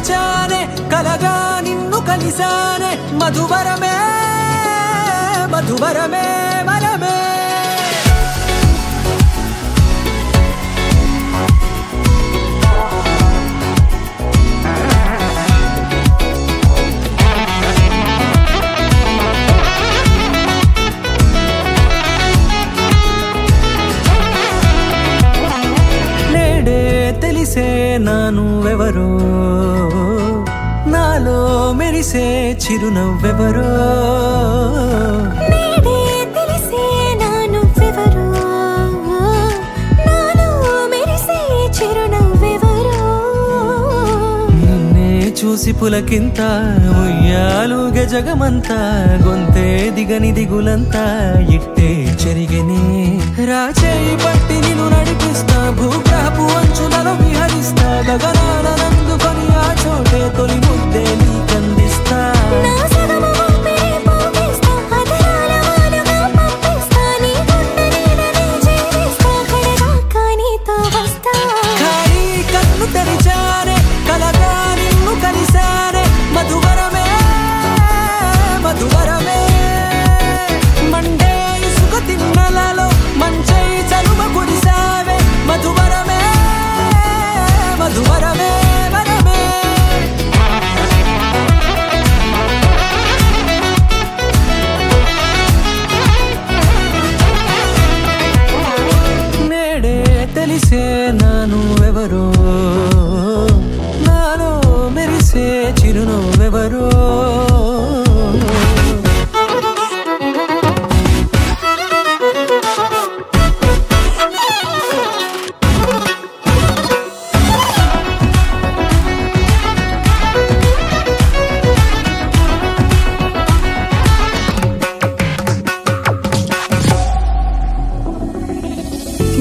తెరిచానే కలగా నిన్ను కలిసానే మధువరమే మధువరమే వరమే తెలిసే నానువెవరో నాలో మెరిసే చిరునవ్వెవరో నేడే తెలిసే నానువెవరో నాలో మెరిసే చిరునవ్వెవరో నిన్నే చూసి పులకింత ఉయ్యాలుగే జగమంతా గొంతే దిగని దిగులంతా ఇట్టే చెరిగనే రాచేయి పట్టి నిన్ను నడిపిస్తా భూగ్రహపు అంచులలో విహరిస్తా గగనాల నందుకొని ఆ చోటే తొలి ముద్దే నీకందిస్తా ఖాళీ కన్ను తెరిచానే కలగా నిన్ను కలిసానే మధువరమే మధువరమే మండే ఇసుక తిన్నలలో మంచై చలువ కురిసావే మధువరమే మధువరమే వరమే నేడే తెలిసే నానువెవరో నాలో మెరిసే చిరునవ్వెవరో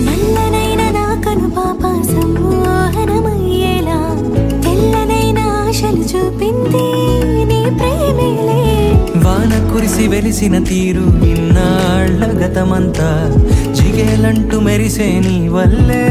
నల్లనైన నా కనుపాప సమ్మోహనమయ్యేలా తెల్లనైన ఆశలు చూపింది నీ ప్రేమేలే వాన కురిసి వెలిసిన తీరు ఇన్నాళ్ల గతమంతా జిగేలంటూ మెరిసే నీ వల్లే